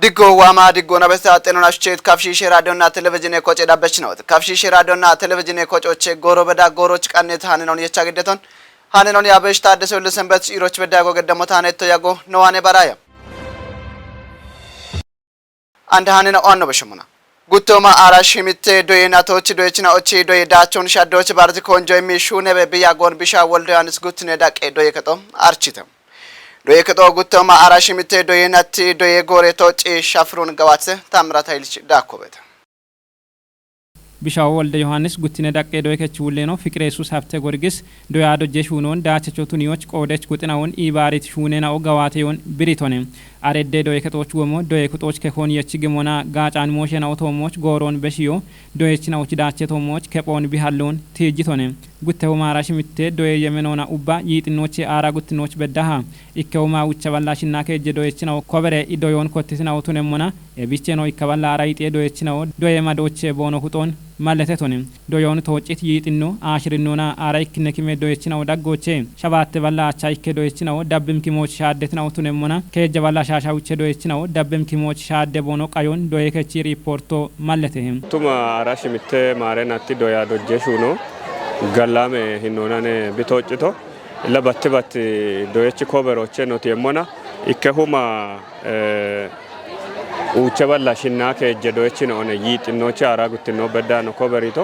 Diggo wama diggo na besta tenona shchet kafshi shiraadonna television koche dabech ነው kafshi shiraadonna television koቾች ጎሮ በዳ ጎሮች ቀነት ሃነኖን የቻገደቶን ሃነኖን ያበሽ ታደሰው ለሰንበት ኢሮች በዳጎ ገደሞታ ነቶ ያጎ ነዋኔ ባራያ አንድ ሃነና ኦን ነው በሽሙና ጉቶማ አራሽ ሚቴ ዶይናቶች ዶይችናዎች ዶይዳቸውን ሻዶች ባርት ኮንጆ የሚሹ ነበ ቢያጎን ቢሻ ወልዶ ያንስ ጉትነ ዳቄ ዶይከቶም አርቺተም ዶይከቶ ጉቶማ አራሽ ሚቴ ዶይናቲ ዶይ ጎሬቶጭ ሻፍሩን ገዋት ታምራት ኃይልች ዳኮበት ቢሻው ወልደ ዮሐንስ ጉትነ ዳቄ ዶይከች ውሌ ነው ፍቅሬ ኢየሱስ ሀብተ ጎርጊስ ዶያዶ ጀሹኖን ዳቸቾቱኒዎች ቆደች ጉጥናውን ኢባሪት ሹኔናው ገዋቴውን ብሪቶኔ አሬደ ዶይከቶች ወሞ ዶይከቶች ከኮን የችግሞና ጋጫን ሞሸናው ቶሞች ጎሮን በሽዮ ዶይችናው ዳቸቶሞች ከፖን ቢሃሎን ትጅቶኔ ጉተው ማራሽ ሚቴ ዶይ የመኖና ኡባ ይጥኖች አራ ጉትኖች በዳሃ ኢከውማ ውቸባላሽና ከጀ ዶይችናው ኮበረ ኢዶዮን ኮትስናው ቱነሞና የቢቼ ነው ይከባላ አራይጤ ዶይችናው ዶየማዶች ቦኖ ሁጦን ማለተቶኔ ዶዮን ተወጪት ይጥኖ አሽርኖና አራይክ ነኪሜ ዶይችናው ዳጎቼ ሸባት ባላ አቻይከ ዶይችናው ዳብም ኪሞች ሻደትናው ቱነሞና ከጀባላ ሻሻውቼ ዶይችናው ዳብም ኪሞች ሻደ ቦኖ ቃዮን ዶይከቺ ሪፖርቶ ማለተህም ቱማ አራሽ ሚቴ ማረናቲ ዶያ ዶጀሹ ነው ገላሜ ሂኖናኔ ቢቶጭቶ ለባትባት ዶየች ኮበሮቼ ነው ተየሞና ኢከሁማ ኡቸባላሽና ከጀዶች ነው ነ ይጥኖች አራጉት ነው በዳ ነው ኮበሪቶ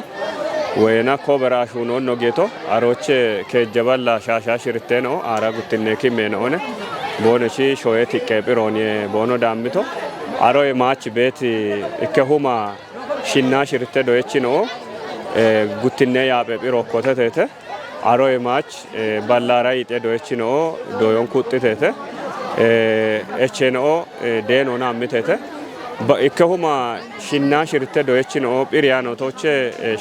ወይና ኮበራሹ ነው ጌቶ አሮቼ ከጀባላ ሻሻሽርቴ ነው አራጉት ነኪሜ ነው ነ ቦነሺ ሾየት ከብሮኒ ቦኖ ዳምቶ አሮይ ማች ቤት ኢከሁማ ሽና ሽርቴ ዶየች ነው ጉትነ ያበቢሮ ኮተተተ አሮይ ማች ባላራ ይጤዶች ነው ዶዮን ኩጥተተ ኤችኖ ዴኖና ምተተ በኢከሁማ ሽና ሽርተ ዶች ነው ጲሪያኖቶች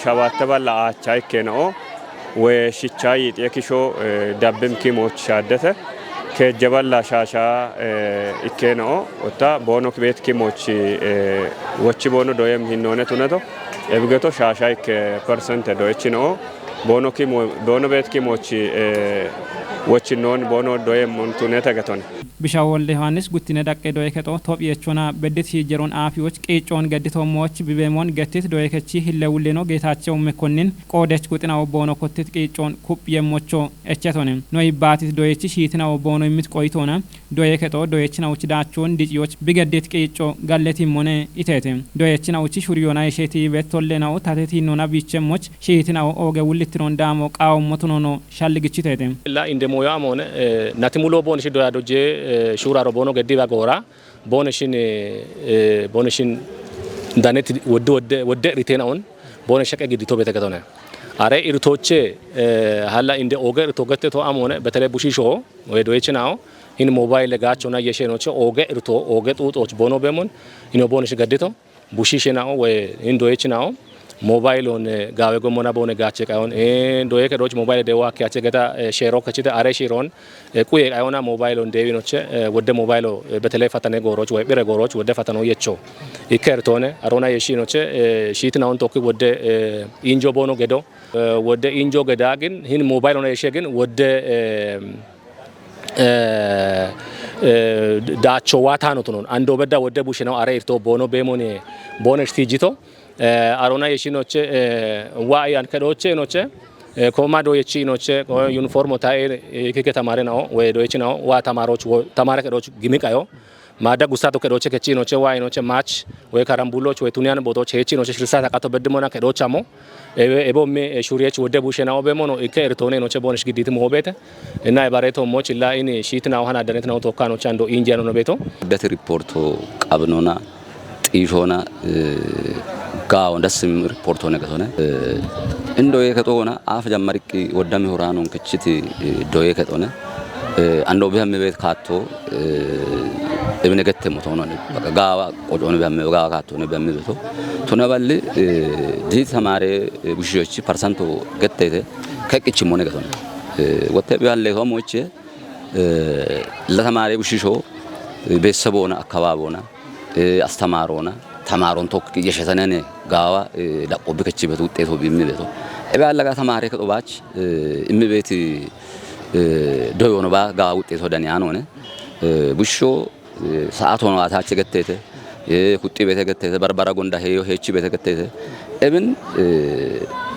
ሸባተ ባላ አቻይከ ነው ወሽቻይ ይጤክሾ ዳብም ኪሞች ሻደተ ከጀባላ ሻሻ ኢከ ነው ወታ ቦኖክ ቤት ኪሞች ወቺ ቦኖ ዶየም ሂኖነ ቱነቶ ኤብገቶ ሻሻይ ከፐርሰንት ዶች ነው ቦኖ ኪሞ ቦኖ ቤት ኪሞች ወቺ ኖን ቦኖ ዶየም ቱነ ተገቶን ቢሻው ወልደ ዮሐንስ ጉትነ ዳቄ ዶይከቶ ቶጵየቾና በድት ሲጀሮን አፊዎች ቄጮን ገድቶሞች ቢበሞን ገትት ዶይከቺ ህለውሌ ነው ጌታቸው መኮንን ቆደች ጉጥናው ቦኖ ኮትት ቄጮን ኩፕ የሞቾ እቸቶን ነው ይባቲት ዶይቺ ሺትናው ቦኖ የሚት ቆይቶና ዶይከቶ ዶይችናውች ዳቾን ዲጂዎች ቢገድት ቄጮ ጋለቲ ሞነ ኢቴቴ ዶይችናውች ሹሪዮና የሼቲ በቶለናው ታቴቲ ኖና ቢቸሞች ሺትናው ኦገ ውልትሮን ዳሞ ቃው ሞቶኖ ሻልግቺ ተቴ ላ እንደሞያ ሞነ ናቲሙሎ ቦንሽ ዶያዶጄ ሹራ ሮቦኖ ገዲባ ጎራ ቦነሽን ዳነት ወደ ሪቴናውን ቦነሸቀ ግዲቶ በተከተነ አሬ ኢርቶቼ ሀላ እንደ ኦገ ኢርቶ ገተቶ አሞነ በተለይ ቡሺሾ ወይ ዶይችናው ኢን ሞባይል ጋቾና የሸኖቼ ኦገ ኢርቶ ኦገ ጡጦች ቦኖ በሞን ኢኖ ቦነሽ ገዲቶ ቡሺሽናው ወይ ኢንዶይችናው ሞባይል ኦን ጋዌ ጎሞና ቦነ ጋቸ ቃዮን ዶየ ከዶች ሞባይል ደዋ ከያቸ ገታ ሼሮ ከቺተ አሬ ሺሮን ቁየ ቃዮና ሞባይል ኦን ዴቪኖች ወደ ሞባይል በተለይ ፈተነ ጎሮች ወይ ቢረ ጎሮች ወደ ፈተነው የቾ ይከርቶነ አሮና የሺኖች ሺትናውን ቶክ ወደ ኢንጆ ቦኖ ገዶ ወደ ኢንጆ ገዳ ግን ይህን ሞባይል ኦን የሺ ግን ወደ ዳቾ ዋታ ነው ተኖ አንዶ በዳ ወደ ቡሽ ነው አሬ ኢርቶ ቦኖ በሞኔ ቦነሽ ቲጂቶ አሮና የሺኖች ዋያን ከዶቼ ኖቼ ኮማዶ የቺኖች ዩኒፎርም ታዬ ከከ ተማሪ ነው ወይ ዶቼ ነው ዋ ተማሪዎች ተማሪ ከዶች ግሚቃዮ ማዳ ጉሳቶ ከዶቼ ከቺኖች ዋይኖች ማች ወይ ካራምቡሎች ወይ ቱኒያን ቦቶች የቺኖች ሽርሳ ተቃቶ በድሞና ከዶች አሞ ኤቦሜ ሹሪዎች ወደ ቡሽናው በሞኖ ኢከርቶኔ ኖቼ ቦነሽ ግዲት ሞቤተ እና የባሬቶ ሞች ላኢኒ ሺትና ዋና ደነት ነው ቶካኖች አንዶ ኢንጂያኖ ነው ቤቶ ዳት ሪፖርቶ ቀብኖና ጢሾና ጋው እንደስም ሪፖርት ሆነ ከተሆነ እንዶ የከቶና አፍ ጀመርቂ ወዳም ሆራኖን ከቺቲ ዶየ ከቶነ አንዶ በህም ቤት ካቶ እብነ ገተ ሞቶና በቃ ጋዋ ቆጆነ በህም ጋዋ ካቶ ነው በህም ቤቶ ቱነበል ዲ ተማሪ ቡሽዮች ፐርሰንቱ ገተይተ ከቅቺ ሞነ ከተሆነ ወተ ቢያለ ሆሞች ለተማሪ ቡሽሾ ቤተሰቦና አካባቢና አስተማሮና ተማሮን ቶክ የሸተነነ ጋዋ ዳቆብ ከቺበት ውጤቶ ቢሚበቶ እባላጋ ተማሪ ከጦባች እምቤት ዶዮኖባ ጋዋ ውጤቶ ደኒያን ሆነ ቡሾ ሰዓት ሆኖ አታች ገተተ ሁጤ በተከተተ በርበራ ጎንዳ ሄቺ በተከተተ እብን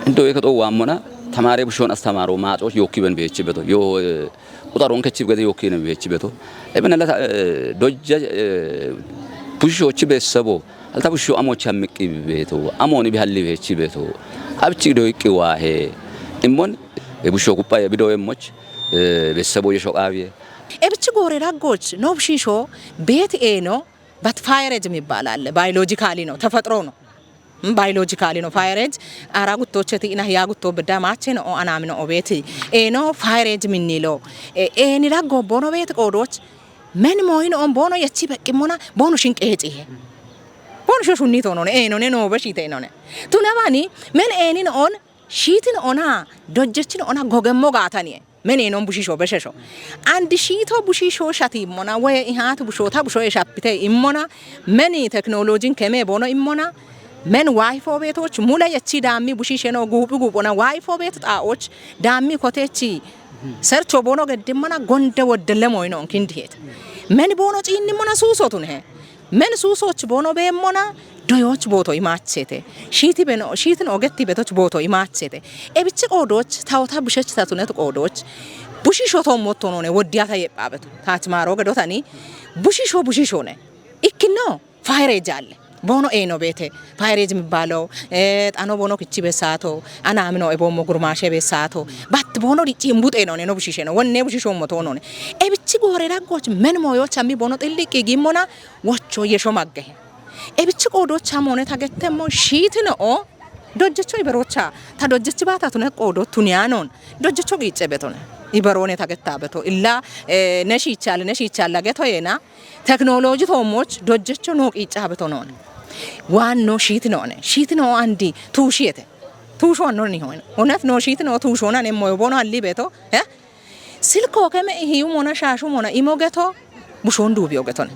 እንዶ የከጦ ዋሞና ተማሪ ብሾን አስተማሩ ማጮች ዮኪበን በሄቺበቶ ዮ ቁጣሮን ከቺ ገደ ዮኪነ በሄቺበቶ እብን ለታ ዶጀ ቡሾች በሰቦ አልታቡሾ አሞች አምቂ ቤቶ አሞኒ ቢሃሊ በሄቺበቶ አብቺ ዶይቂ ዋሄ እሞን የቡሾ ኩፓ የቢዶ የሞች በሰቦ የሾቃቢ እብቺ ጎሬ ራጎች ኖብሺሾ ቤት ነው ባት ፋይሬጅ የሚባላል ባዮሎጂካሊ ነው ተፈጥሮ ነው ባዮሎጂካሊ ነው ፋይሬጅ አራጉቶች ተይና ያጉቶ በዳማቼ ነው አናም ነው ቤት ነው ፋይሬጅ ምንለው ኤኒ ራጎ ቦኖ ቤት ቆዶች ምን ሞይን ኦን ቦኖ የቺ በቂሞና ቦኖ ሽንቄጪ ቦኖ ሹሹኒቶ ነው ነው በሺቴ ነው ቱነባኒ ምን ኤኒን ኦን ሺትን ኦና ዶጀችን ኦና ጎገሞ ጋታኒ ምን ነው ቡሺሾ በሸሾ አንድ ሺቶ ቡሺሾ ሻቲ ሞና ወይ ኢሃት ቡሾታ ቡሾ የሻፕቴ ኢሞና ምን ቴክኖሎጂን ከመ ቦኖ ኢሞና ምን ዋይፎ ቤቶች ሙላ የቺ ዳሚ ቡሺሽ ነው ጉቡና ዋይፎ ቤት ጣዎች ዳሚ ኮቴቺ ሰርቾ ቦኖ ገድመና ጎንደ ወደለ ሞይ ነው እንኪንዲሄት ምን ቦኖ ጪኒ ሞና ሱሶቱ ነው ምን ሱሶች ቦኖ በሞና ዶዮች ቦቶ ይማቸቴ ሺቲ በኖ ሺትን ኦገቲ ቤቶች ቦቶ ይማቸቴ እብቺ ቆዶች ታውታ ቡሸች ታቱነት ቆዶች ቡሺሾቶ ሞቶ ነው ወዲያታ የጳበቱ ታችማሮ ገዶታኒ ቡሺሾ ነው ኢክኖ ፋይሬጅ አለ ቦኖ ነው ቤቴ ፋይሬጅ የሚባለው ጣኖ ቦኖ ክቺ በሳቶ አናም ነው እቦሞ ጉርማሼ በሳቶ ባት ቦኖ ዲጪ እምቡጤ ነው ቡሺሼ ነው ወኔ ቡሺሾ ሞቶ ነው እብቺ ጎሬ ራጎች ምን ሞዮች አሚ ቦኖ ጥልቅ ጊሞና ወቾ የሾማገ እብቺ ቆዶች አሞነ ታገተሞ ሺት ነው ዶጀቾ ይበሮቻ ታዶጀች ባታቱ ነው ቆዶ ቱኒያኖን ዶጀቾ ጊጬ ቤቶ ነው ይበሮኔ ታገታበቶ ኢላ ነሺ ይቻል ለገቶየና ቴክኖሎጂ ቶሞች ዶጀቾ ነው ቂጫ ቤቶ ነው ዋኖ ሺት ነው አንዲ ቱሺየተ ቱሾ ነው ነው እውነት ነው ሺት ነው ቱሾ ነው ሞዮ ቦኖ አሊ ቤቶ ስልኮ ከመ ይዩ ሞና ሻሹ ሞና ኢሞገቶ ቡሾን ዱቢዮ ገቶ ነው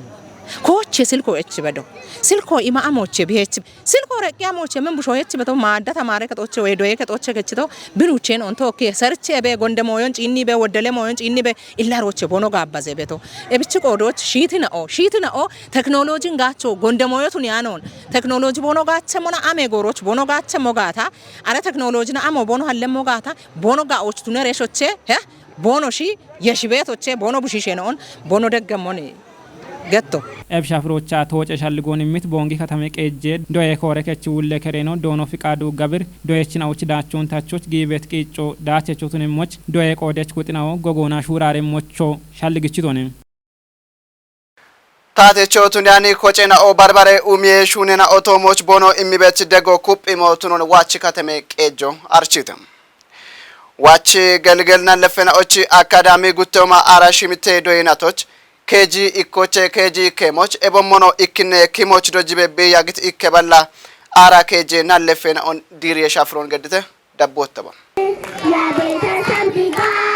ኮቼ ስልኮ እቺ በዶ ስልኮ ኢማአሞቼ ቢሄች ስልኮ ረቂያሞቼ ምን ቡሾ እቺ በቶ ማዳ ተማረ ከጦቼ ወይ ዶዬ ከጦቼ ከችቶ ብኑቼን ኦንቶ ኦኬ ሰርቼ በ ጎንደ ሞዮን ጪኒ በ ወደለ ሞዮን ጪኒ በ ኢላሮቼ ቦኖ ጋባዘ ቤቶ እብቺ ቆዶች ሺት ነው ቴክኖሎጂን ጋቾ ጎንደ ሞዮቱን ያኖን ቴክኖሎጂ ቦኖ ጋቸ ሞና አሜ ጎሮች ቦኖ ጋቸ ሞጋታ አረ ቴክኖሎጂና አሞ ቦኖ ሀለ ሞጋታ ቦኖ ጋዎች ቱነሬሾቼ ቦኖ ሺ የሽቤቶቼ ቦኖ ቡሺሼ ነውን ቦኖ ደገሞን ገቶ ኤብሻፍሮቻ ተወጨ ሻልጎን ሚት ቦንጊ ከተመ ቀጄ ዶዬ ኮረከች ውለ ከሬኖ ዶኖ ፍቃዱ ጋብር ዶዬችናዎች ዳቾን ታቾች ጊቤት ቂጮ ዳቸቾቱን ሞች ዶዬ ቆደች ቁጥናው ጎጎና ሹራሬ ሞቾ ሻልግችቶን ታቴቾቱን ያኒ ኮጨና ኦ ባርባሬ ኡሚዬ ሹኔና ኦቶሞች ቦኖ ኢሚቤት ደጎ ኩፕ ኢሞቱን ዋች ከተመ ቀጆ አርቺተም ዋች ገልገልና ለፈናዎች አካዳሚ ጉቶማ አራሽ ሚቴ ዶይናቶች keji ikoche keji kemoch ebomono ikine kimoch dojibe be yagit ikeballa ara keje nalefena on diriye shafron gedite dabbotaba ya beta sambiga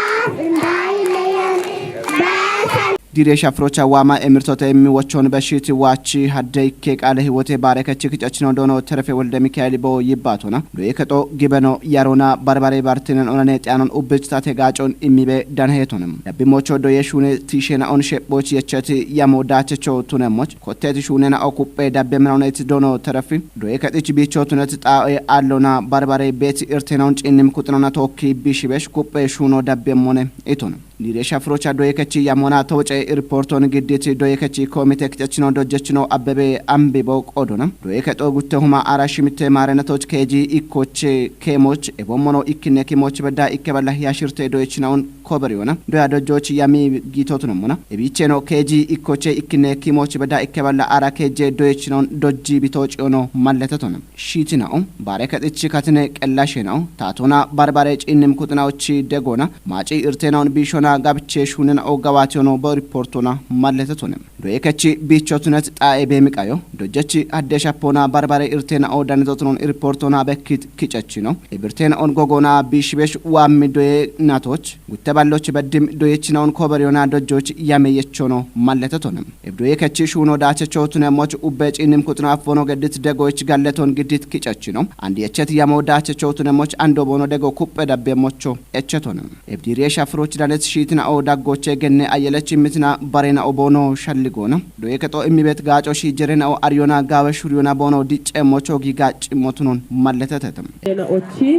ዲሬ ሻፍሮቻ ዋማ ኤምርቶተ የሚወቾን በሽት ዋቺ ሀደይኬ ቃለ ህይወቴ ባረከች ክጫችን እንደሆነ ተረፈ ወልደ ሚካኤል ቦ ይባቶና ዶየከጦ ጊበኖ ያሮና ባርባሬ ባርቲነን ኦነኔ ጤያኖን ኡብጅታ ተጋጮን ኢሚቤ ዳንሄቶንም ለቢሞቾ ዶየሹኔ ቲሼና ኦን ሸቦች የቸት ያሞዳቸቾ ቱነሞች ኮቴት ሹኔና ኦኩጴ ዳበምናውነት ዶኖ ተረፊ ዶየከጥች ቢቾቱነት ጣኤ አሎና ባርባሬ ቤት ኢርቴናውን ጪንም ኩጥናና ቶኪ ቢሽበሽ ኩጴ ሹኖ ዳበምሞነ ኢቶነ ዲሬ ሻፍሮቻ ዶየከች ያሞና ተወጨ ሪፖርቶን ግዴት ዶየከች ኮሚቴ ክጨችኖ ዶጀችኖ አበበ አምቢቦ ቆዶና ዶየከጦ ጉተሁማ አራሽ ሚቴ ማረነቶች ከጂ ኢኮቼ ኬሞች ኤቦሞኖ ኢክኔ ኬሞች በዳ ኢከበላ ያሽርቴ ዶየችናውን ኮበሪዮና ዶያ ዶጆች ያሚ ጊቶቱንሙና እቢቼኖ ከጂ ኢኮቼ ኢክኔ ኬሞች በዳ ኢከበላ አራ ከጄ ዶየችናውን ዶጂ ቢቶጭዮኖ ማለተቶና ሺቲናው ባረከጥች ካትነ ቀላሽናው ታቶና ባርባሬ ጪንም ኩጥናዎች ደጎና ማጪ ኢርቴናውን ቢሾና ጋብቼ ሹነና ኦጋዋቲዮኖ በሪፖርቶና ማለተቶነ ዶየከቺ ቢቾቱነት ጣኤ በሚቃዮ ዶጀቺ አደሻፖና ባርባሬ ኢርቴና ኦዳንቶቶን ሪፖርቶና በክት ክጨቺ ነው ኢብርቴና ኦን ጎጎና ቢሽቤሽ ዋሚ ዶዬ ናቶች ጉተባሎች በድም ዶየችናውን ኮበሪዮና ዶጆች ያመየቾኖ ማለተቶነ ኢብዶየከቺ ሹኖ ዳቸቾቱነ ሞች ኡበጪንም ኩጥና አፎኖ ገድት ደጎች ጋለቶን ግድት ክጨቺ ነው አንድ የቸት ያመው ዳቸቾቱነ ሞች አንዶ ቦኖ ደጎ ኩጴ ዳበሞቾ እቸቶነ ኢብዲሬ ሻፍሮች ዳነት shiitina o daggoche genne ayelechi mitna barena obono shalligona doye keto imibet gaaco shi jerena o aryona gawe shuriona bono dicce mocho gi gaac motunon malletetetem ena ochi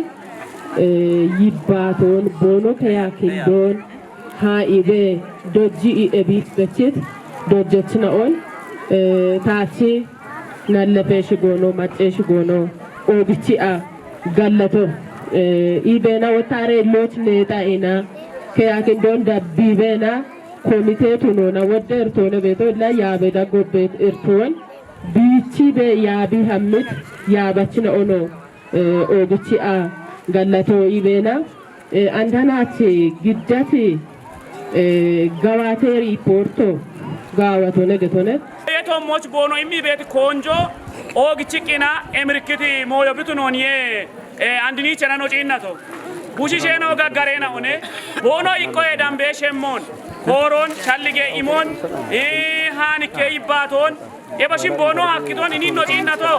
yibbaton bono kaya kindon ha ibe doji ebit bechet dojechna on tachi nallepesh gono matesh gono obichi a gallato ibena wotare lot neta ina kaya kindon dabbibena komite tunona wodder tone beto la yabe dagobet erton bichi be yabi hammit yabachna ono obichi a gallato ibena andanachi giddati gawateri porto gawato negetone eto moch bono immi bet konjo ogichi qina emirkiti moyo bitunoniye andini cenano cinnato bushi sheno gaggarena one bono ikko e dambe shemmon koron challige imon hanike ibaton ebashim bono hakidon ininno cinnato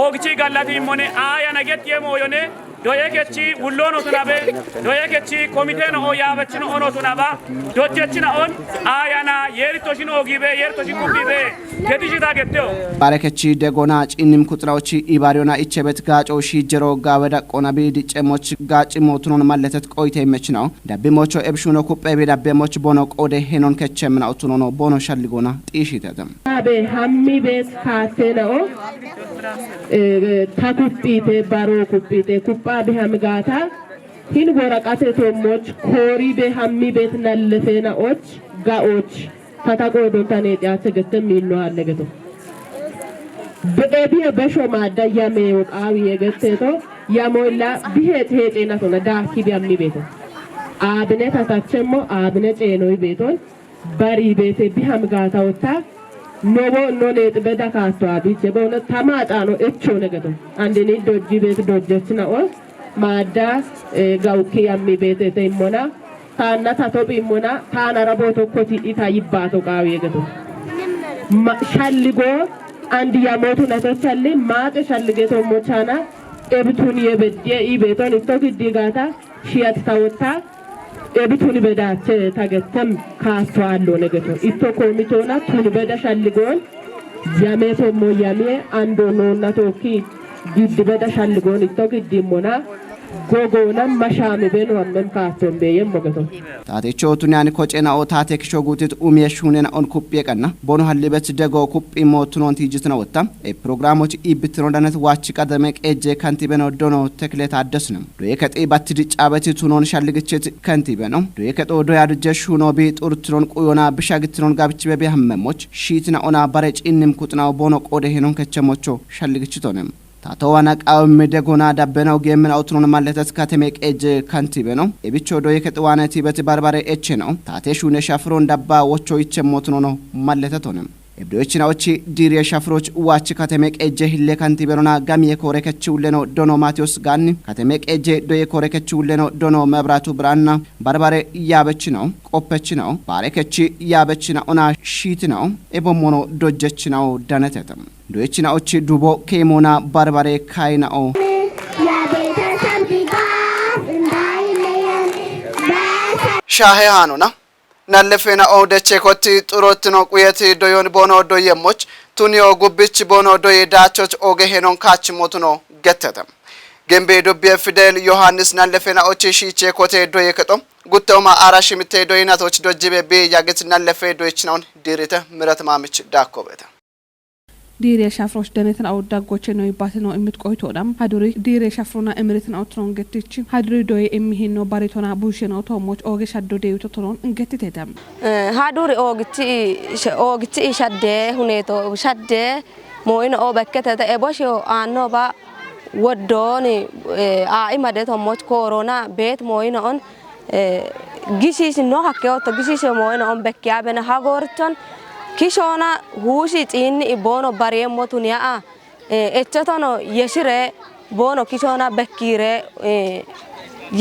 ogichi gallati imone aya nagetti moyone doyekechi wullono tunabe doyekechi komiteno o yabachino ono tunaba dojechina on ayana yeritoshino ogibe yeritoshino kubibe gedijita getteo barekechi degona cinim kutraochi ibariona ichebet gaaco shi jero gaweda qonabi dicemoch gaaci motunon malletet qoyte mechinaw dabbe mocho ebshuno kuppebe dabbe moch bono qode henon kechemna otunono bono shalligona xishitetem abe hammi bet kateno takupite baro kupite kuppa hamgata hin woraqate tomoch kori be hammi bet nallefena och gaoch fatago dontane yaate gette millo allegeto bebi besho madda yame qawi yegeteto yamolla bihet hetena to da kibi hammi beto abne tatachemo abne ceno beton bari bete bi hamgata otta nobo nonet bedakato abiche bona tamata no echo negeto andeni dojji bet dojjechna o madda gauki yammi bete temona taana tatobi mona taana raboto koti ita yibbato qawiyegeto shalligo andi yamotu nato challi maate shalligeto mochana ebtuni yebedye ibeton istoki digata shiyat tawta ebtuni bedache tagetem kasto allo negeto itto komitona tuni beda shalligon yameto moyame ando nonna toki giddi beda shalligon istoki dimona gogona mashame beno ammen kaastombe yemmogeto tatecho tunyani kochena o tate kisho gutit umiyeshunena on kupye kanna bono hallibet dego kuppi motunon tijitna wotta e programoch ibitno danet wachi qadame qeje kantibeno dono teklet adesnum doyekati batidi cabati tunon shalligichet kantibeno doyeketo doyadje shuno bi turtron quyona bishagitron gabchi bebe hammemoch shitna ona barech innim kutnaw bono qode henon kechemocho shalligichitonem ታተዋና ቃውም ደጎና ዳበናው ገመን አውትሮን ማለተስ ካተሜቅ ኤጅ ካንቲበ ነው እብቾ ዶየ ከጥዋነቲ በተባርባሬ ኤች ነው ታቴሹነ ሻፍሮን ዳባ ወቾ ይቸሞት ነው ማለተቶንም እብዶችናዎች ዲሪ ሻፍሮች ዋች ካተሜቅ ኤጅ ሂለ ካንቲበሮና ጋሚ የኮረከችው ለኖ ዶኖ ማቴዎስ ጋን ካተሜቅ ኤጅ ዶየ ኮረከችው ለኖ ዶኖ መብራቱ ብራና ባርባሬ ያበች ነው ቆፐች ነው ባረከች ያበች ነው ኦና ሺት ነው ኤቦሞኖ ዶጀች ነው ዳነተተም ዶችናዎች ዱቦ ኬሞና ባርባሬ ካይናኦ ሻሄ ሃኑና ናለፈና ኦደቼ ኮቲ ጥሮት ነው ቁየት ዶዮን ቦኖ ዶየሞች ቱኒዮ ጉብች ቦኖ ዶየ ዳቾች ኦገ ሄኖን ካች ሞቱ ነው ገተተም ገምቤ ዶቤ ፊደል ዮሐንስ ናለፈና ኦቼ ሺቼ ኮቴ ዶየ ከጦም ጉተውማ አራሽ ምቴ ዶይናቶች ዶጅቤ ቤ ያገት ናለፈ ዶይችናውን ዲሪተ ምረት ማምች ዳኮበተ ዲሬ ሻፍሮች ደነትን አውዳጎቼ ነው ይባተነው እምትቆይቶዳም ሀዱሪ ዲሬ ሻፍሮና እምሪትን አውትሮን ገትቺ ሀዱሪ ዶይ እሚሄኖ ባሪቶና ቡሽናው ቶሞች ኦገ ሻዶ ዴዩቶ ቶሎን እንገትተታም ሀዱሪ ኦግቺ ሻደ ሁኔቶ ሻደ ሞይኖ ኦበከተተ ኤቦሽ አኖባ ወዶኒ አኢማደ ቶሞች ኮሮና ቤት ሞይኖን ጊሲስ ኖ ሀከውቶ ጊሲስ ሞይኖን በኪያ በነ ሀጎርቶን kishona hushi tini ibono baremo tunia echetono yeshire bono kishona bekire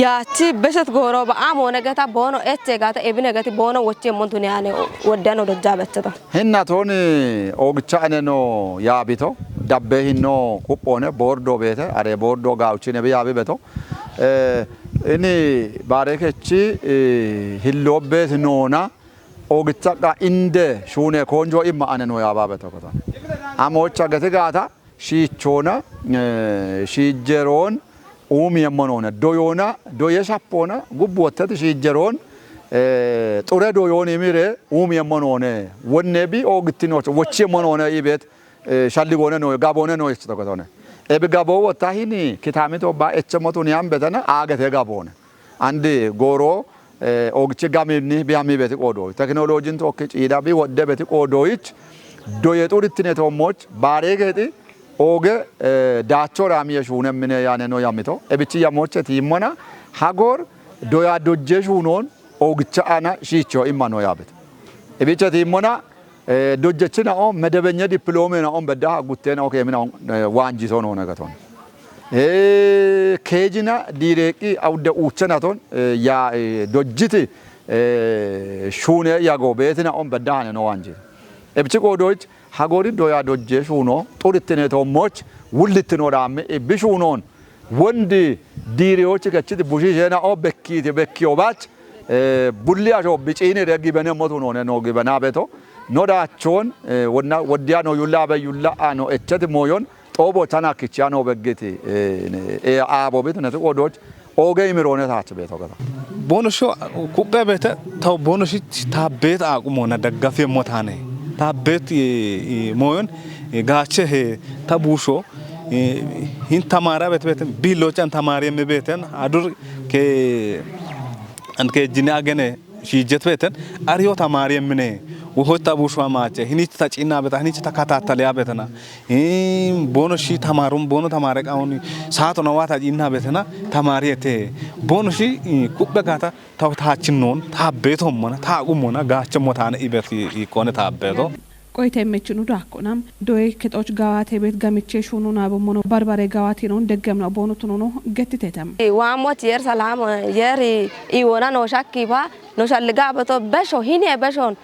yachi beshet goroba amone gata bono eche gata ebine gati bono woche montunia ne wodano dojabetto hinna toni ogchane no yabito dabbe hinno kupone bordo bete are bordo gauchine be yabe beto ini barekechi hillobet nona ogitaka inde shune konjo imma aneno yababe tokoton amocha gategata shichona shijeron umi yammonone doyona doyeshapona gubbotet shijeron ጡረ ዶዮን የሚረ ኡም የመኖነ ወነቢ ኦግትኖች ወች የመኖነ ይቤት ሻልጎነ ነው ጋቦነ ነው ይስተከተነ ኤብ ጋቦ ወታሂኒ ኪታሚቶ ባ እቸሞቱን ያም በተነ አገተ ጋቦነ አንድ ጎሮ ኦግች ጋሚኒ ቢያሚ ቤት ቆዶ ቴክኖሎጂን ቶክ ጪዳቢ ወደ ቤት ቆዶይች ዶየጡርትነ ቶሞች ባሬገቲ ኦገ ዳቾ ራሚየሽ ሆነምን ያነ ነው ያሚቶ ኤብቺ ያሞቸት ይሞና ሀጎር ዶያ ዶጀሽ ሆኖን ኦግቻ አና ሺቾ ኢማኖ ያበት እቢቸት ይሞና ዶጀችና ኦ መደበኛ ዲፕሎሜና ኦ በዳ ጉቴና ኦኬ ምና ዋንጂ ሶኖ ነገቶን ኬጂና ዲሬቂ አውደ ኡቸናቶን ያ ዶጅት ሹኔ ያጎ ቤትና ኦ በዳ ነው ዋንጂ እብቺ ቆዶች ሀጎሪ ዶያ ዶጀ ሹኖ ጡርትኔ ቶሞች ውልት ኖራም ቢሹኖን ወንድ ዲሪዎች ከችት ቡሺ ጀና ኦ በኪት በኪዮባች ቡሊያሾ ቢጪኒ ረጊ በነሞቱ ነው ግበና ቤቶ ኖዳቾን ወዲያ ነው ዩላ በዩላ ነው እቸት ሞዮን ጦቦ ተናክቻ ነው በግቲ አቦ ቤት ነው ቆዶች ኦገ ይምሮነ ታች ቤቶ ገታ ቦኖሾ ኩበ ቤተ ታው ቦኖሽ ታቤት አቁሞና ደጋፍ የሞታነ ታቤት ሞዮን ጋቸ ታቡሾ ሂን ተማራ ቤት ቢሎቻን ተማሪ የምቤተን አዱር ከ አንከ ጂና ገነ ሺጀት ቤተን አሪዮ ተማሪ የምነ ወሆታ ቡሽዋ ማቸ ህኒት ተጪና በታ ህኒት ተካታተለ ያበተና ቦኖሺ ተማሩም ቦኖ ተማረቃውን ሳቶ ነው ዋታ ጂና ቤተና ተማሪየቴ ቦኖሺ ኩበጋታ ታውታችኖን ታቤቶም ሆነ ታቁሞና ጋቸሞታነ ኢበት ይቆነ ታቤቶ ቆይታ የመችኑ ዳኮናም ዶይ ከጦች ጋዋቴ ቤት ጋምቼ ሹኑና በመኖ ባርባሬ ጋዋቴ ነው ደገምና ቦኑት ነው ገትቴተም ዋሞት የር ሰላም የር ኢወና ነው ሻኪባ ነው ሻልጋ በቶ በሾ ሂኔ በሾን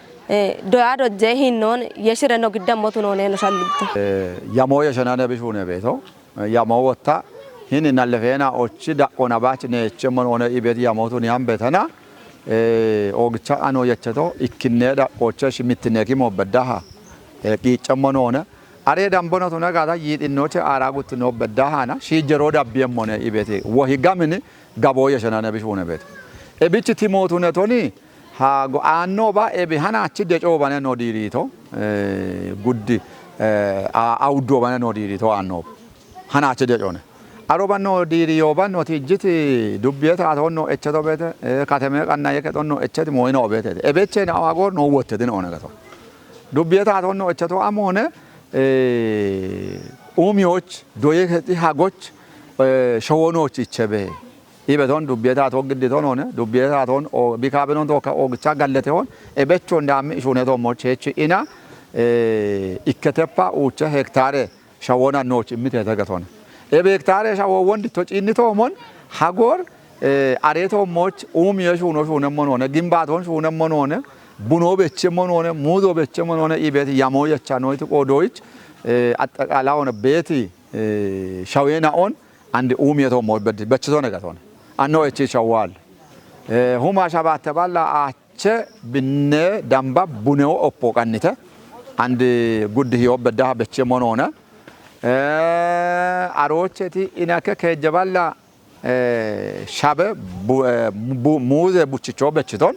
ዶያዶ ጀሂኖን የሽረ ነው ግደሞቱ ነው ነው ሻልግቶ ያሞ የሸናነ ቢሹነ ቤቶ ያሞ ወታ ሂን እናለፈና ኦች ዳቆና ባች ነቸመን ሆነ ኢቤት ያሞቱን ያም በተና ኦግቻ አኖ የቸቶ ኢክኔ ዳቆቸ ሽሚትነኪ ሞበዳሃ ቂጨመን ሆነ አሬ ዳምቦነቱ ነጋታ ይጥኖች አራጉት ነው በዳሃና ሺጀሮ ዳቢየም ሆነ ኢቤት ወሂጋምን ጋቦ የሸናነ ቢሹነ ቤት ኤቢች ቲሞቱ ነቶኒ ሃጎ አኖባ ኤቢ ሃናች ደጮ ባነ ነው ዲሪቶ ጉድ አውዶ ባነ ነው ዲሪቶ አኖ ሃናች ደጮነ አሮባኖ ዲሪዮ ባኖ ትጅት ዱብየታ አቶኖ እቸቶ ቤተ ካተመ ቀና የከቶኖ እቸት ሞይኖ ቤተ ኤቤቸ ነው አጎር ነው ወተደ ነው ነገቶ ዱብየታ አቶኖ እቸቶ አሞነ ኡሚዎች ዶየከቲ ሃጎች ሸወኖች ይቸበ ኢበቶን ዱብየታ ተወግድቶን ሆነ ዱብየታ ቶን ቢካበኖን ተወካ ኦግቻ ጋለተ ሆን ኤበቾ እንዳም ሹኔቶ ሞቼች ኢና ኢከተፓ ኡቸ ሄክታር ሸወና ኖች ምት የተገቶን ኤቤክታር ሻው ወንድ ቶጪኒቶ ሞን ሀጎር አሬቶ ሞች ኡም የሹኖ ሹነሞን ሆነ ግንባቶን ሹነሞን ሆነ ቡኖ በቸሞን ሆነ ሙዞ በቸሞን ሆነ ኢቤት ያሞየቻ ነው ቆዶች አጠቃላ ሆነ ቤት ሻዌናኦን አንድ ኡም የቶ ሞይ በችቶ ነገቶን አኖ እቺ ሻዋል ሁማ ሻባተ ባላ አቸ ብነ ዳምባ ቡኔው ኦፖ ቀንተ አንድ ጉድ ህዮ በዳ በቸሞን ሆነ አሮቸቲ ኢናከ ከጀባላ ሻበ ሙዘ ቡችቾ በችቶን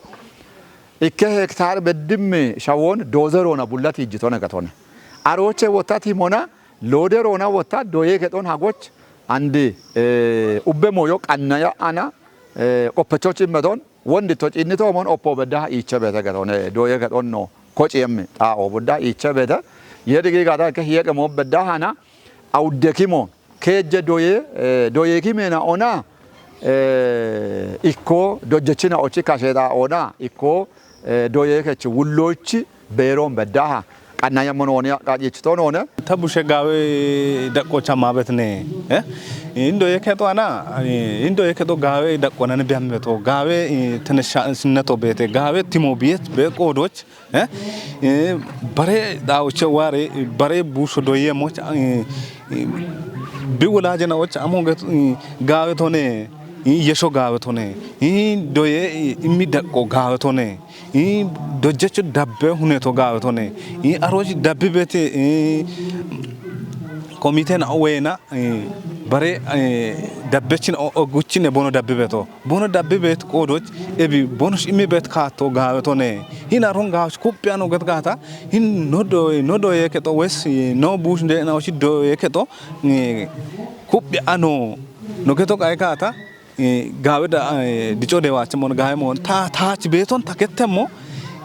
ኢከ ሄክታር በድም ሻዎን ዶዘሮና ቡላት ይጅቶ ነገቶን አሮቸ ወታቲ ሞና ሎደሮና ወታ ዶዬ ከጦን ሀጎች አንድ ኡበሞዮ ቀናያ አና ቆፈቾች መቶን ወንድ ቶጪኒቶ ሞን ኦፖ በዳ ይቸበተ ገቶን ዶዬ ከጦን ነው ኮጪየም ጣኦ በዳ ይቸበተ የድግ ጋታ ከየቀሞ በዳ ሃና አውደኪሞ ከጀ ዶዬ ኪሜና ኦና ኢኮ ዶጀችና ኦቺ ካሸዳ ኦና ኢኮ ዶዬ ከች ውሎች ቤሮን በዳሃ ቀና የመኖ ሆነ ቃጭቶ ሆነ ተቡሸ ጋዌ ደቆቻ ማበትኔ እንዶ የከቷና እንዶ የከቶ ጋዌ ደቆነን ቢያመቶ ጋዌ ተነሻ ስነቶ ቤቴ ጋዌ ቲሞ ቤት በቆዶች በሬ ዳውቸ ዋሬ በሬ ቡሾ ዶዬ ሞች ቢውላጀናዎች አሞገት ጋዌ ቶኔ yesho gaawetone doye immi daqqo gaawetone dojjecho dabbe huneto gaawetone aroji dabbi bete komite na wena bare dabbechin oguchine bono dabbi beto bono dabbi bet qodoj ebi bono immi bet kaato gaawetone hina ron gaawch kuppiano gatgata hin nodo yeketo wes no bush de na ochi do yeketo kuppi ano no keto kaykata gaaweda dicho de wacha mon gaamon ta beton taketemo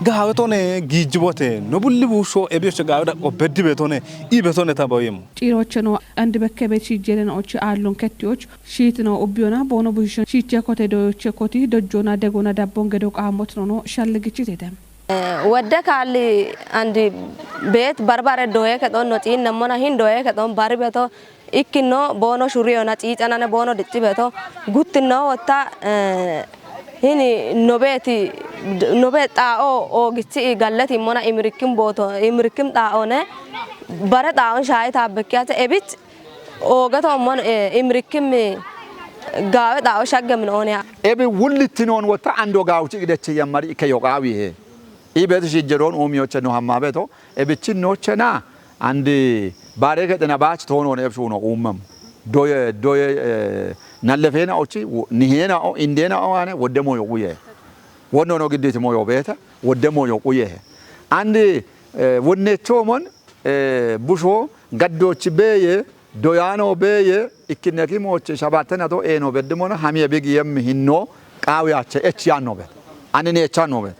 gaawetone gijibote no bulli busho ebiyo gaaweda ko beddi betone I betone taboyem ጭሮች ነው አንድ በከቤት ሲጀለናዎች አሉን ከቲዎች ሺት ነው ኦቢዮና ቦኖ ቡሽ ሺት ያኮቴ ዶዮች ኮቲ ደጆና ደጎና ዳቦን ገዶ ቃሞት ነው ሻልግቺ ተተም ወደ ካሊ አንድ ቤት በርባረ ዶየ ከዶን ነው ጪን ነሞና ሂን ዶየ ከዶን ባር ቤቶ ኢክኖ ቦኖ ሹሪዮና ጪጫናነ ቦኖ ድጭ ቤቶ ጉትኖ ወታ hini nobet taa'o ogichi gallati mona imrikim boto imrikim taa'one bare taa'on shayi taabbekkiyate ebich ogato mon imrikim gaawe taa'o shaggemin one ebi wullittinon wota ando gaawchi idechi yamari ke yoqawi he ibet shijjeron omiyoche no hamma beto ebichin nochena andi bare ketena baach tono ne ebshuno ummam doye nallefena ochi nihena o indena o ane wodemo yoquye wonno no gidditi mo yobeta wodemo yoquye andi wonnecho mon busho gaddochi beye doyano beye ikkineki moche shabatena to eno beddemona hamiye bigi yem hinno qaawiyache echiano bet anene echano bet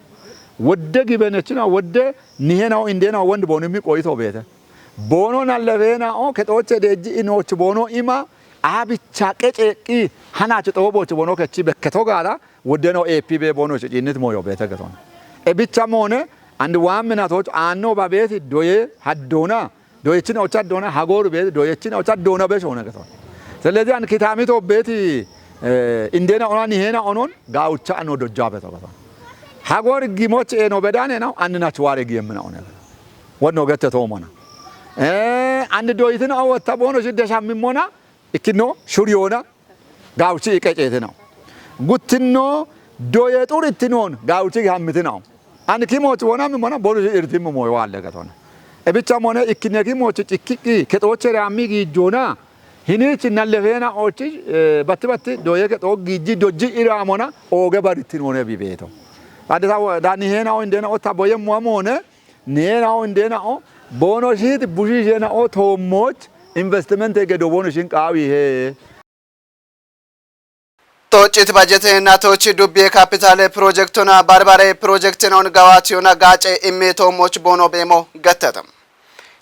wodde gibenechina wodde nihena o indena wond bonimi qoyito beta bono nallefena o ketoche deji inoch bono ima abicha qeceki hanaach xoboch bono kechi bekketo gaara wodeno APB bono cinnit moyo beta gaton ebicha mone and waaminaatoch aanno babeti doye haddona doyechin ochadona hagor bet doyechin ochadona beshone gaton ስለዚህ an kitamito beti indena onani hena onon gaawcha ano dojja beto gaton hagor gimoch eno bedane no annach ware giyemna onen wonno getteto mona and doyitin awata bono jidda mona ikino shuriyona gaawchi iqecetino guttinno doye xuritinon gaawchi hammitino an kimoch wona mona bono irtim moyo alle gatona ebicha mona ikine kimoch cikki ketoche rami gijona hinich nallefena ochi batti doye keto giji doji iramona oge baritinone bibeto adata dani hena o indena o taboye moamone nena o indena o bono shit bushi jena o tomoch investment gedo bono shin qaawi he tochit budget na tochi dubbe capital projectona barbare projectona gawationa gace immeto moch bono bemo gattatam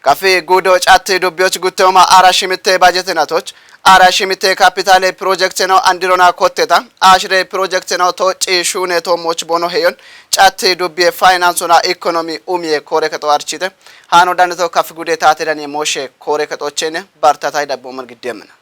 kafe gudo chatte dubbioch guttoma arashimite budget na toch arashimite capital projectona andirona kotteta ashre projectona tochi shune to moch bono heyon chatte dubbe finance na economy umie kore kato archite hano danto kafe gude taterani moshe kore kato chene bartatai dabbo margidemna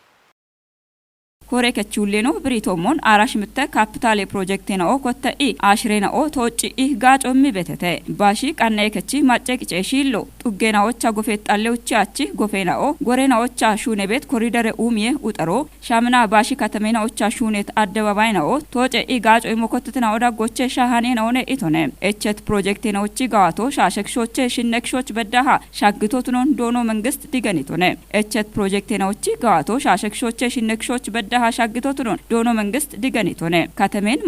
kore kachuleno britomon arashimte capital project na o kotta I ashrena o tochi I gacho mi betete bashi qanne kachi macce qiceshillo tuggena ocha gofexalle uchachi gofena o gorena ocha shune bet corridor umie utaro shamna bashi katamena ocha shunet addebabayna o toche I gacho imokotena oda goche shahane na one itone echet project na ochi gawato shashkshoche shinnekshoch bedaha shagitotunon dono mangist diganitone echet project na ochi gawato shashkshoche shinnekshoch bedaha ሻግቶቱን ዶኖ መንግስት ዲገኒቶነ ከተሜን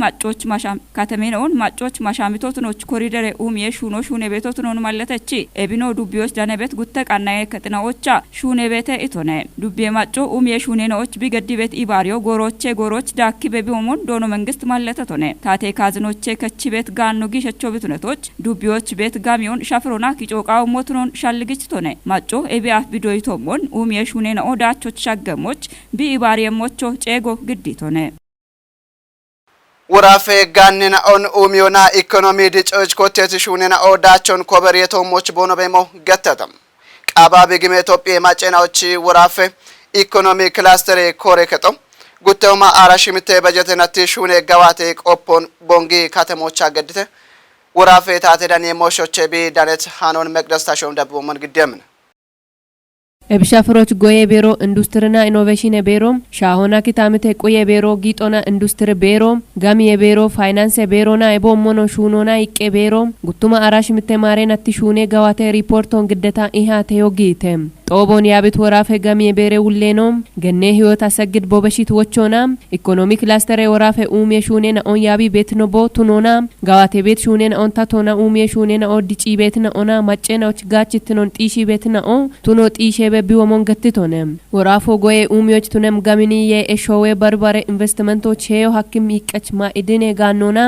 ማጮች ማሻሚቶቱኖች ኮሪደር ኡሚየ ሹኔ ቤቶቱን ማለተቺ ኤቢኖ ዱቢዮስ ዳነቤት ጉተቃናየ ከጥናዎቻ ሹኔ ቤተ ኢቶነ ዱቢየ ማጮ ኡሚየ ሹኔኖች ቢገዲቤት ኢባሪዮ ጎሮች ዳኪ በቢኦሞን ዶኖ መንግስት ማለተቶነ ታቴ ካዝኖቼ ከቺ ቤት ጋኖ ጊሸቾ ቤቱነቶች ዱቢዮች ቤት ጋሚዮን ሻፍሮና ኪጮቃው ሞቱኖን ሻልግችቶነ ማጮ ኤቢአፍ ቢዶይቶሞን ኡሚየ ሹኔኖ ዳቾች ሻገሞች ቢኢባሪየሞቾ ጨጎ ግዲቶነ ወራፌ ጋንና ኦን ኡሚዮና ኢኮኖሚ ዲጮች ኮቴት ሹኔና ኦዳቾን ኮበሬቶ ሞች ቦኖ በሞ ገተተም ቃባቢ ግሜ ኢትዮጵያ ማጨናዎች ወራፌ ኢኮኖሚ ክላስተር ኮሬ ከጦም ጉተውማ አራሽምቴ በጀተናቲ ሹኔ ጋዋቴ ቆፖን ቦንጊ ከተሞች አገድተ ወራፌ ታተዳን የሞሾቼ ቢ ዳነት ሃኖን መቅደስ ታሾም ደብቦ መንግደምን ኤብሻፍሮች ጎዬ ቢሮ ኢንዱስትሪና ኢኖቬሽን ቢሮ ሻሆና ኪታምቴ ቆዬ ቢሮ ጊጦና ኢንዱስትሪ ቢሮ ጋሚ ቢሮ ፋይናንስ ቢሮና ኤቦሞኖ ሹኖና ይቄ ቢሮ ጉቱማ አራሽ ምተማሬ ነቲ ሹኔ ገዋቴ ሪፖርቶን ግደታ ኢሃ ተዮጊቴም ጦቦን ያብት ወራፈ ጋሚ ቢሬ ውሌኖ ገኔ ህይወት አሰግድ ቦበሽት ወቾና ኢኮኖሚክ ክላስተር ወራፈ ኡሜ ሹኔና ኦን ያቢ ቤት ነው ቦቱኖና ገዋቴ ቤት ሹኔና ኦን ታቶና ኡሜ ሹኔና ኦዲጪ ቤትና ኦና ማጨናዎች ጋችትኖን ጢሺ ቤትና ኦ ቱኖ ጢሼ ቢወሞን ገትቶነ ወራፎ ጎዬ ኡሚዎች ቱነም ጋሚኒ የኤሾዌ በርበሬ ኢንቨስትመንቶች ሄዮ ሐኪም ይቀች ማኢድኔ ጋኖና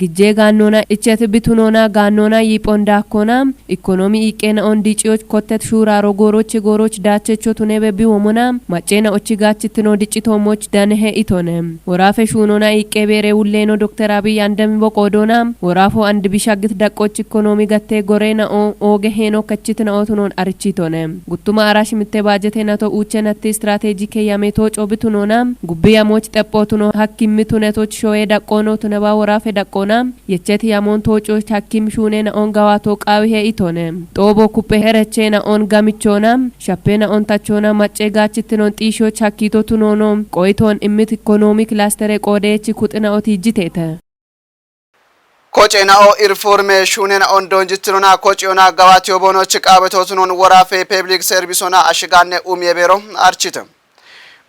ግጄ ጋኖና እቸት ቢቱኖና ጋኖና ይጶንዳ ኮና ኢኮኖሚ ይቄና ኦን ዲጪዎች ኮተት ሹራ ሮጎሮች ጎሮች ዳቸቾ ቱኔ ቢወሞና ማጨና ኦቺ ጋችትኖ ዲጪቶሞች ዳነሄ ኢቶነ ወራፈ ሹኖና ይቄ ቤሬ ውሌኖ ዶክተር አብይ አንደም በቆዶና ወራፎ አንድ ቢሻግት ዳቆች ኢኮኖሚ ገቴ ጎሬና ኦገ ሄኖ ከችትና ኦቱኖን አርቺቶነ ጉቱማ አራሽ ባጀቴ ናቶ ኡቸናቴ ስትራቴጂክ ያሜቶ ጮብቱኖና ጉብያሞች ጠጶቱኖ ሐኪም ምቱነቶች ሾዬ ዳቆኖ ተነባ ወራፈ ዳቆና የቸት ያሞን ቶጮች ሐኪም ሹኔና ኦንጋዋቶ ቃዊሄ ኢቶነ ጦቦ ኩፔ ሄረቼና ኦን ጋሚቾና ሻፔና ኦን ታቾና ማጨ ጋችትኖን ጢሾች ሐኪቶ ቱኖኖ ቆይቶን ኢሚት ኢኮኖሚክ ክላስተር ቆዴች ኩጥና ኦቲጂቴተ ኮጬናኦ ኢንፎርሜሽኑን ኦንዶንጅትሩና ኮጬና ጋዋቲዮ ቦኖች ቃበቶቱን ወራፌ ፐብሊክ ሰርቪስና አሽጋነ ቢሮ አርቺተም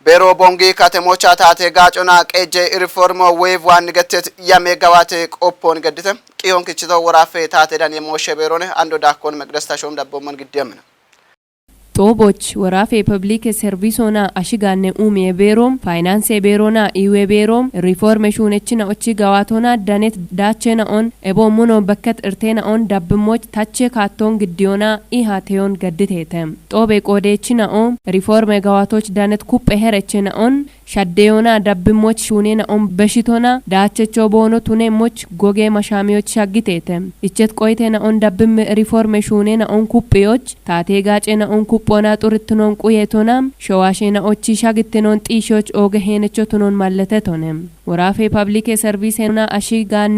ቤሮ ቦንጊ ከተሞቻ ታቴ ጋጮና ቀጄ ሪፎርሞ ዌቭ ዋን ገተት ያሜጋዋቴ ቆፖን ገድተም ቂዮን ክችቶ ወራፌ ታቴ ዳን የሞሸ ቤሮነ አንዶ ዳኮን መቅደስ ታሾም ዳቦመን ግደም ነው ጦቦች ወራፌ ፐብሊክ ሰርቪስና አሽጋነ ቢሮ ፋይናንስ ቢሮና ኢዌ ቢሮ ሪፎርሜሽኑችና ኦቺ ጋዋቶና ዳኔት ዳቸና ኦን ኤቦሙኖ በከት እርቴና ኦን ዳብሞች ታቼ ካቶን ግዲዮና ኢሃቴዮን ገድቴተም ጦቤ ቆዴችና ኦን ሪፎርሜ ጋዋቶች ዳኔት ኩፕ ሄረችና ኦን ሻዴዮና ዳብሞች ሹኔና ኦን በሽቶና ዳቸቾ ቦኖ ቱኔሞች ጎጌ ማሻሚዎች ሻግቴተም እቸት ቆይቴና ኦን ዳብም ሪፎርሜሽኑና ኦን ኩፕዮች ታቴ ጋጬና ኦን ፖና ጡርትኖን ቁየቶና ሸዋሼና ኦቺ ሻግትኖን ጢሾች ኦገ ሄነቾ ቱኖን ማለተቶነም ወራፌ ፐብሊክ ሰርቪስና አሽጋነ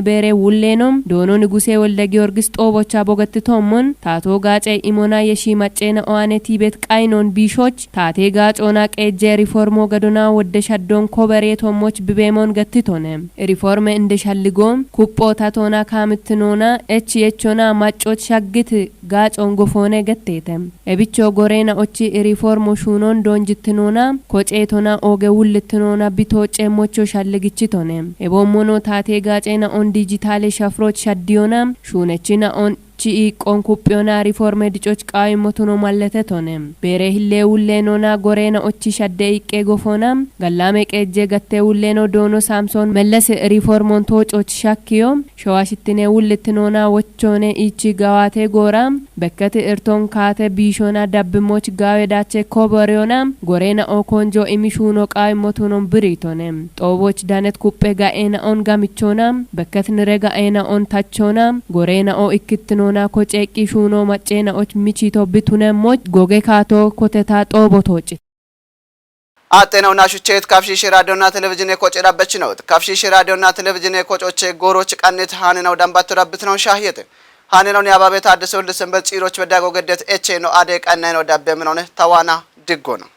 ቤሬ ውሌኖም ዶኖ ንጉሴ ወልደ ጊዮርጊስ ጦቦቻ ቦገትቶሞን ታቶ ጋጬ ኢሞና የሺ ማጨና ኦአኔቲ ቤት ቃይኖን ቢሾች ታቴ ጋጮና ቀጄ ሪፎርሞ ገዶና ወደ ሻዶን ኮበሬ ቶሞች ብቤሞን ገትቶነም ሪፎርም እንደሻልጎም ኩጶ ታቶና ካምትኖና እቺ የቾና ማጮች ሻግት ጋጮን ጎፎነ ገቴተም ቢቾ ጎሬና ኦቺ ሪፎርሞ ሹኖን ዶንጅትኖና ኮጬቶና ኦገ ውልትኖና ቢቶጬ ሞቾ ሻለግችቶነ ኤቦሞኖ ታቴ ጋጬና ኦን ዲጂታል ሻፍሮች ሻዲዮና ሹነችና ኦን ቺኢ ቆንኩጵዮና ሪፎርም ዲጮች ቃይ ሞቱኖ ማለተቶነ ቤሬ ህሌ ውሌኖና ጎሬና ኦቺ ሻደ ይቄ ጎፎና ገላሜ ቀጄ ገቴ ውሌኖ ዶኖ ሳምሶን መለስ ሪፎርሞን ቶጮች ሻኪዮ ሸዋሽትኔ ውልትኖና ወቾኔ ኢቺ ጋዋቴ ጎራ በከት እርቶን ካተ ቢሾና ዳብሞች ጋዌዳቼ ኮበሪዮና ጎሬና ኦኮንጆ ኢሚሹኖ ቃይ ሞቱኖ ብሪቶነ ጦቦች ዳነት ኩጴ ጋኤና ኦን ጋሚቾና በከት ንረጋኤና ኦን ታቾና ጎሬና ኦ ኢክትኖ ና ኮጬቂ ሹኖ ማጨና ኦች ሚቺቶ ቢቱነሞች ጎጌ ካቶ ኮተታ ጦቦቶች አጤናው ናሹቼት ካፍሺሽ ራዲዮና ቴሌቪዥን የኮጨዳበች ነው ካፍሺሽ ራዲዮና ቴሌቪዥን የኮጮች ጎሮች ቀንት ሃነናው ዳምባተራብት ነው ሻህየት ሃነናውን ያባቤት አደሰው ለሰንበት ጺሮች በዳጎ ገደት ኤቼ ነው አደ ቀናይ ነው ዳበም ነው ተዋና ድጎ ነው